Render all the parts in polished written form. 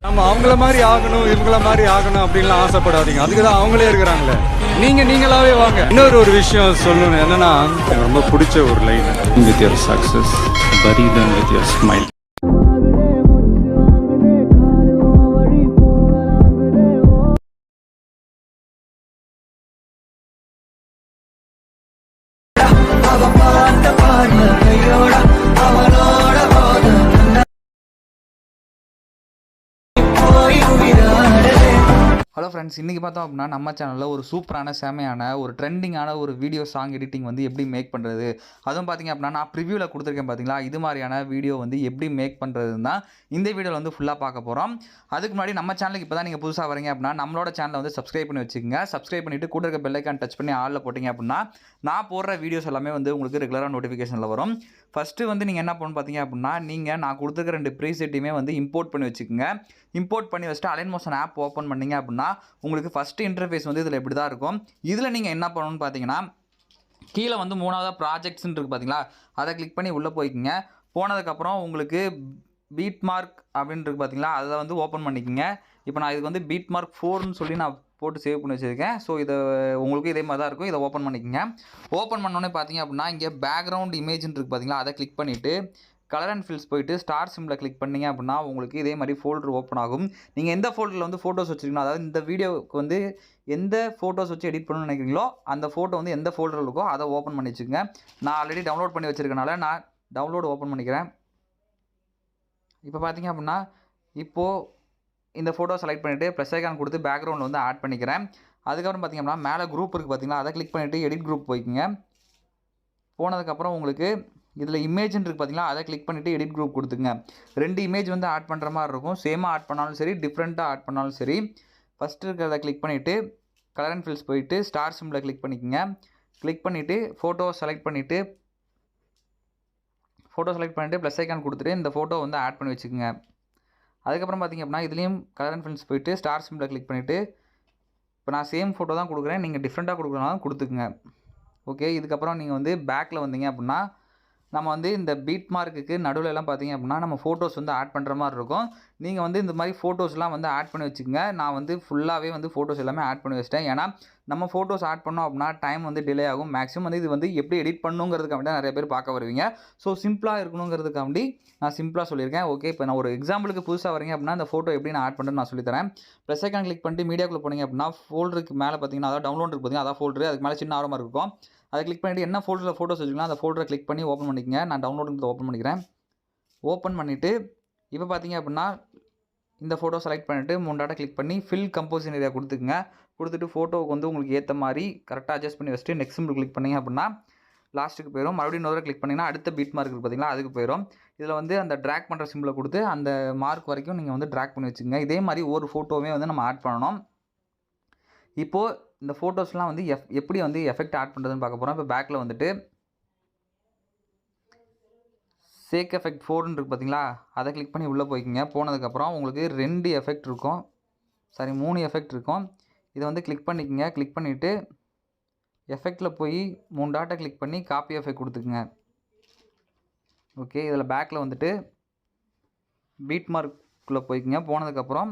நம்ம அவங்கள மாதிரி ஆகணும் இவங்கள மாதிரி ஆகணும் அப்படின்லாம் ஆசைப்படாதீங்க. அதுக்கு தான் அவங்களே இருக்கிறாங்களே. நீங்களாவே வாங்க. இன்னொரு விஷயம் சொல்லணும் என்னன்னா, எனக்கு ரொம்ப பிடிச்ச ஒரு line, with your success bury them with your smile. Hello friends, இன்றைக்கி பார்த்தோம் அப்படின்னா நம்ம சேனலில் ஒரு சூப்பரான செமையான ஒரு ட்ரெண்டிங்கான ஒரு வீடியோ சாங் எடிட்டிங் வந்து எப்படி மேக் பண்ணுறது, அதுவும் பார்த்திங்க அப்படின்னா நான் ப்ரிவியூவில் கொடுத்துருக்கேன் பார்த்தீங்களா, இது மாதிரியான வீடியோ வந்து எப்படி மேக் பண்ணுறதுன்னு தான் இந்த வீடியோவில் வந்து ஃபுல்லாக பார்க்க போகிறோம். அதுக்கு முன்னாடி நம்ம சேனலுக்கு இப்போ தான் நீங்கள் புதுசாக வரீங்க அப்படின்னா நம்மளோட சேனலை வந்து சப்ஸ்கிரைப் பண்ணி வச்சுக்கோங்க. சப்ஸ்கிரைப் பண்ணிவிட்டு கூட இருக்க பெல் ஐக்கான் டச் பண்ணி ஆளில் போட்டிங்க அப்படின்னா நான் போடுற வீடியோஸ் எல்லாமே வந்து உங்களுக்கு ரெகுலராக நோட்டிஃபிகேஷனில் வரும். ஃபஸ்ட்டு வந்து நீங்கள் என்ன பண்ணணும் பார்த்தீங்க அப்படின்னா, நான் கொடுத்துருக்க 2 ப்ரீசெட்டையுமே வந்து இம்போர்ட் பண்ணி வச்சுக்கோங்க. இம்போர்ட் பண்ணி வச்சுட்டு அலைன் மோஷன் ஆப் ஓப்பன் பண்ணிங்க அப்படின்னா உங்களுக்கு ஃபஸ்ட்டு இன்டர்ஃபேஸ் வந்து இதில் இப்படி தான் இருக்கும். இதில் நீங்கள் என்ன பண்ணணும்னு பார்த்தீங்கன்னா, கீழே வந்து 3ஆவதாக ப்ராஜெக்ட்ஸ்ன்னு இருக்குது பார்த்தீங்களா, அதை கிளிக் பண்ணி உள்ளே போய்க்குங்க. போனதுக்கப்புறம் உங்களுக்கு பீட்மார்க் அப்படின்னு இருக்குது பார்த்தீங்களா, அதை வந்து ஓப்பன் பண்ணிக்கோங்க. இப்போ நான் இதுக்கு வந்து BeatMark 4ன்னு சொல்லி நான் போட்டு சேவ் பண்ணி வச்சுருக்கேன். ஸோ இதை உங்களுக்கு இதே மாதிரி தான் இருக்கும். இதை ஓப்பன் பண்ணிக்கோங்க. ஓப்பன் பண்ணோன்னே பார்த்தீங்க அப்படின்னா இங்கே பேக்ரவுண்ட் இமேஜ்ன்னு இருக்குது பார்த்தீங்களா, அதை கிளிக் பண்ணிவிட்டு கலர் அண்ட் ஃபில்ஸ் போயிட்டு ஸ்டார் சிம்பிளை கிளிக் பண்ணிங்க அப்படின்னா உங்களுக்கு இதே மாதிரி ஃபோல்டர் ஓப்பன் ஆகும். நீங்கள் எந்த ஃபோல்டரில் வந்து ஃபோட்டோஸ் வச்சுருக்கணும், அதாவது இந்த வீடியோவுக்கு வந்து எந்த ஃபோட்டோஸ் வச்சு எடிட் பண்ணணும்னு நினைக்கிறீங்களோ அந்த ஃபோட்டோ வந்து எந்த ஃபோல்டரில் இருக்கோ அதை ஓப்பன் பண்ணி வச்சுக்கோங்க. நான் ஆல்ரெடி டவுன்லோட் பண்ணி வச்சுருக்கனால நான் டவுன்லோடு ஓப்பன் பண்ணிக்கிறேன். இப்போ பார்த்தீங்க அப்படின்னா இப்போது இந்த ஃபோட்டோ செலக்ட் பண்ணிவிட்டு ப்ளஸ் ஐக்கான் கொடுத்து பேக்ரவுண்டில் வந்து ஆட் பண்ணிக்கிறேன். அதுக்கப்புறம் பார்த்திங்க அப்படின்னா மேலே குரூப் இருக்குது பார்த்தீங்களா, அதை கிளிக் பண்ணிவிட்டு எடிட் குரூப் போய்க்குங்க. போனதுக்கப்புறம் உங்களுக்கு இதில் இமேஜ்ன்னு இருக்குது பார்த்தீங்களா, அதை கிளிக் பண்ணிவிட்டு எடிட் குரூப் கொடுத்துங்க. 2 இமேஜ் வந்து ஆட் பண்ணுற மாதிரி இருக்கும். சேமாக ஆட் பண்ணாலும் சரி, டிஃப்ரெண்ட்டாக ஆட் பண்ணாலும் சரி. ஃபஸ்ட்டு இருக்கிறத கிளிக் பண்ணிவிட்டு கலர் அண்ட் ஃபில்ஸ் போயிட்டு ஸ்டார் சிம்பிளை கிளிக் பண்ணிக்கோங்க. கிளிக் பண்ணிவிட்டு ஃபோட்டோ செலக்ட் பண்ணிவிட்டு ப்ளஸ் ஐக்கான் கொடுத்துட்டு இந்த ஃபோட்டோ வந்து ஆட் பண்ணி வச்சுக்கோங்க. அதுக்கப்புறம் பார்த்திங்க அப்படின்னா இதுலேயும் கலர் அண்ட் ஃபில்ஸ் போயிட்டு ஸ்டார் சிம்பிளை கிளிக் பண்ணிவிட்டு இப்போ நான் சேம் ஃபோட்டோ தான் கொடுக்குறேன், நீங்கள் டிஃப்ரெண்ட்டாக கொடுக்குறனாலும் கொடுத்துக்குங்க. ஓகே, இதுக்கப்புறம் நீங்கள் வந்து பேக்கில் வந்தீங்க அப்படின்னா நம்ம வந்து இந்த பீட்மார்க்குக்கு நடுவில் எல்லாம் பார்த்தீங்க அப்படின்னா நம்ம ஃபோட்டோஸ் வந்து ஆட் பண்ணுற மாதிரி இருக்கும். நீங்கள் வந்து இந்த மாதிரி ஃபோட்டோஸ்லாம் வந்து ஆட் பண்ணி வச்சுக்கோங்க. நான் வந்து ஃபுல்லாகவே வந்து ஃபோட்டோஸ் எல்லாமே ஆட் பண்ணி வச்சிட்டேன். ஏன்னா நம்ம ஃபோட்டோஸ் ஆட் பண்ணோம் அப்படின்னா டைம் வந்து டிலே ஆகும். மேக்ஸிமம் வந்து இது வந்து எப்படி எடிட் பண்ணணுங்கிறதுக்காண்டி தான் நிறைய பேர் பார்க்க வருவீங்க. ஸோ சிம்பிளாக இருக்கணுங்கிறதுக்காண்டி நான் சிம்பிளாக சொல்லியிருக்கேன். ஓகே, இப்போ நான் ஒரு எக்ஸாம்பிளுக்கு புதுசாக வரீங்க அப்படின்னா இந்த ஃபோட்டோ எப்படி நான் ஆட் பண்ணுறேன்னு நான் சொல்லித்தரேன். ப்ளஸ் ஐக்கான் கிளிக் பண்ணிட்டு மீடியாக்குள்ளே போனீங்க அப்படின்னா ஃபோல்டருக்கு மேலே பார்த்தீங்கன்னா அதாவது டவுன்லோட் இருக்குது பார்த்தீங்கன்னா அதான் ஃபோல்டரு, அதுக்கு மேலே சின்ன ஆரமாக இருக்கும். அதை கிளிக் பண்ணிவிட்டு என்ன ஃபோல்டரில் ஃபோட்டோஸ் வச்சுக்கலாம் அந்த ஃபோல்டரை கிளிக் பண்ணி ஓப்பன் பண்ணிக்கங்க. நான் டவுன்லோடுங்கிறத ஓப்பன் பண்ணிக்கிறேன். ஓப்பன் பண்ணிவிட்டு இப்போ பார்த்தீங்க அப்படின்னா இந்த ஃபோட்டோ செலக்ட் பண்ணிவிட்டு 3 டாட்டை கிளிக் பண்ணி ஃபில் கம்போசிஷன் ஏரியா கொடுத்துக்குங்க. கொடுத்துட்டு ஃபோட்டோவுக்கு வந்து உங்களுக்கு ஏற்ற மாதிரி கரெக்டாக அட்ஜஸ்ட் பண்ணி வச்சுட்டு நெக்ஸ்ட் சிம்பிள் கிளிக் பண்ணிங்க அப்படின்னா லாஸ்ட்டுக்கு போயிடும். மறுபடியும் இன்னொரு கிளிக் பண்ணிங்கன்னா அடுத்த பீட் மார்க் இருக்குது பார்த்தீங்களா, அதுக்கு போயிடும். இதில் வந்து அந்த ட்ராக் பண்ணுற சிம்பிளை கொடுத்து அந்த மார்க் வரைக்கும் நீங்கள் வந்து ட்ராக் பண்ணி வச்சுக்கோங்க. இதே மாதிரி ஒரு ஃபோட்டோவே வந்து நம்ம ஆட் பண்ணணும். இப்போது இந்த ஃபோட்டோஸ்லாம் வந்து எப்படி வந்து எஃபெக்ட் ஆட் பண்ணுறதுன்னு பார்க்க போகிறோம். இப்போ பேக்கில் வந்துட்டு Shakeeffect 4ன்னு இருக்குது பார்த்தீங்களா, அதை கிளிக் பண்ணி உள்ளே போய்க்குங்க. போனதுக்கப்புறம் உங்களுக்கு 2 எஃபெக்ட் இருக்கும், 3 எஃபெக்ட் இருக்கும். இதை வந்து கிளிக் பண்ணிக்கோங்க. கிளிக் பண்ணிவிட்டு எஃபெக்டில் போய் 3 டாட்டை கிளிக் பண்ணி காப்பி எஃபெக்ட் கொடுத்துக்குங்க. ஓகே, இதில் பேக்கில் வந்துட்டு பீட்மார்க்குள்ளே போய்க்குங்க. போனதுக்கப்புறம்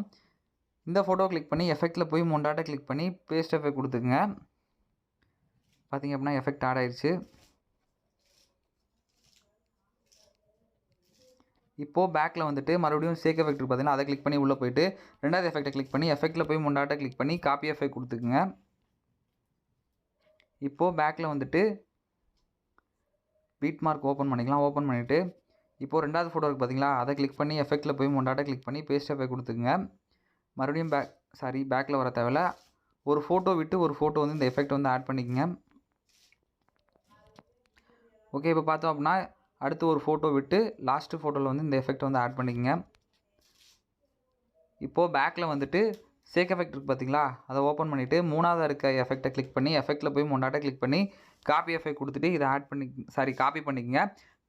இந்த ஃபோட்டோ கிளிக் பண்ணி எஃபெக்டில் போய் 3 டாட்டை கிளிக் பண்ணி பேஸ்ட் எஃபெக்ட் கொடுத்துக்குங்க. பார்த்திங்க அப்படின்னா எஃபெக்ட் ஆட் ஆயிடுச்சு. இப்போது பேக்கில் வந்துட்டு மறுபடியும் Shakeeffect இருக்குது பார்த்தீங்கன்னா, அதை கிளிக் பண்ணி உள்ளே போயிட்டு 2வது எஃபெக்ட்டை கிளிக் பண்ணி எஃபெக்டில் போய் 3 டாட்டை கிளிக் பண்ணி காப்பி எஃபெக்ட் கொடுத்துக்குங்க. இப்போது பேக்கில் வந்துட்டு பீட்மார்க் ஓப்பன் பண்ணிக்கலாம். ஓப்பன் பண்ணிவிட்டு இப்போது 2வது ஃபோட்டோ இருக்குது பார்த்தீங்களா, அதை கிளிக் பண்ணி எஃபெக்டில் போய் 3 டாட்டை கிளிக் பண்ணி பேஸ்ட் எஃபெக்ட் கொடுத்துக்குங்க. மறுபடியும் பேக்கில் வர தேவையில்ல, ஒரு ஃபோட்டோ விட்டு ஒரு ஃபோட்டோ வந்து இந்த எஃபெக்ட் வந்து ஆட் பண்ணிக்கோங்க. ஓகே, இப்போ பார்த்தோம் அப்படின்னா அடுத்து ஒரு ஃபோட்டோ விட்டு லாஸ்ட்டு ஃபோட்டோவில் வந்து இந்த எஃபெக்ட் வந்து ஆட் பண்ணிக்கோங்க. இப்போது பேக்கில் வந்துட்டு Shakeeffect இருக்குது பார்த்தீங்களா, அதை ஓப்பன் பண்ணிவிட்டு 3வது இருக்க எஃபெக்ட்டை கிளிக் பண்ணி எஃபெக்டில் போய் 3 டாட்டை கிளிக் பண்ணி காப்பி எஃபெக்ட் கொடுத்துட்டு இதை காப்பி பண்ணிக்கோங்க.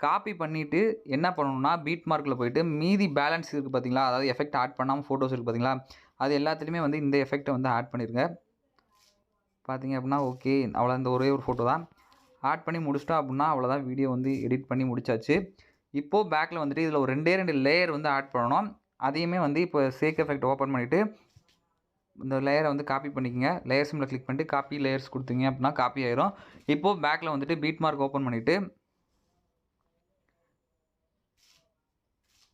காப்பி பண்ணிவிட்டு என்ன பண்ணணும்னா பீட்மார்க்கில் போய்ட்டு மீதி பேலன்ஸ் இருக்குது பார்த்தீங்களா, அதாவது எஃபெக்ட் ஆட் பண்ணாமல் ஃபோட்டோஸ் இருக்குது பார்த்தீங்களா, அது எல்லாத்துலேயுமே வந்து இந்த எஃபெக்ட்டை வந்து ஆட் பண்ணிடுங்க. பார்த்தீங்க அப்படின்னா ஓகே, அவ்வளோ இந்த ஒரே ஒரு ஃபோட்டோ தான் ஆட் பண்ணி முடிச்சிட்டோம் அப்படின்னா அவ்வளோதான், வீடியோ வந்து எடிட் பண்ணி முடிச்சாச்சு. இப்போது பேக்கில் வந்துட்டு இதில் ஒரு 2 லேயர் வந்து ஆட் பண்ணணும். அதையுமே வந்து இப்போ ஷேக் எஃபெக்ட் ஓப்பன் பண்ணிவிட்டு இந்த லேயரை வந்து காப்பி பண்ணிக்கோங்க. லேயர் சிம்மில் கிளிக் பண்ணிட்டு காப்பி லேயர்ஸ் கொடுத்தீங்க அப்படின்னா காப்பி ஆயிரும். இப்போது பேக்கில் வந்துட்டு BeatMark ஓப்பன் பண்ணிவிட்டு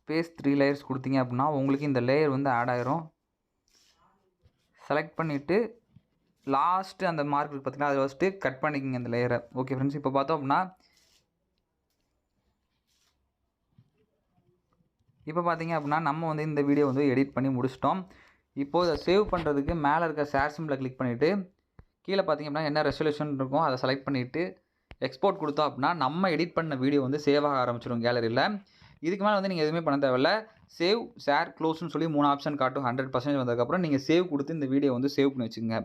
பேஸ்ட் 3 லேயர்ஸ் கொடுத்தீங்க அப்படின்னா உங்களுக்கு இந்த லேயர் வந்து ஆட் ஆயிரும். செலக்ட் பண்ணிவிட்டு லாஸ்ட்டு அந்த மார்க் இருக்குது பார்த்தீங்கன்னா அதை வச்சுட்டு கட் பண்ணிக்கோங்க இந்த லேயரை. ஓகே ஃப்ரெண்ட்ஸ், இப்போ பார்த்தோம் அப்படின்னா இப்போ பார்த்தீங்க அப்படின்னா நம்ம வந்து இந்த வீடியோ வந்து எடிட் பண்ணி முடிச்சிட்டோம். இப்போது இதை சேவ் பண்ணுறதுக்கு மேலே இருக்க ஷேர் சிம்பிளை கிளிக் பண்ணிவிட்டு கீழே பார்த்தீங்க அப்படின்னா என்ன ரெசல்யூஷன் இருக்கும் அதை செலக்ட் பண்ணிவிட்டு எக்ஸ்போர்ட் கொடுத்தோம் அப்படின்னா நம்ம எடிட் பண்ண வீடியோ வந்து சேவ் ஆக ஆரம்பிச்சிடும் கேலரியில். இதுக்கு மேலே வந்து நீங்கள் எதுவுமே பண்ண தேவையில்ல. சேவ், ஷேர், க்ளோஸ்னு சொல்லி 3 ஆப்ஷன் காட்டும். 100% வந்ததுக்கப்புறம் நீங்கள் சேவ் கொடுத்து இந்த வீடியோ வந்து சேவ் பண்ணி வச்சுங்க.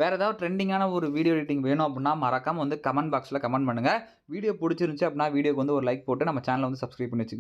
வேறு ஏதாவது ட்ரெண்டிங்கான ஒரு வீடியோ எடிட்டிங் வேணும் அப்படின்னா மறக்காமல் வந்து கமெண்ட் பாக்ஸில் கமெண்ட் பண்ணுங்கள். வீடியோ பிடிச்சிருந்துச்சி அப்படின்னா வீடியோக்கு வந்து ஒரு லைக் போட்டு நம்ம சேனலை வந்து சப்ஸ்கிரைப் பண்ணி வச்சுக்கோங்க.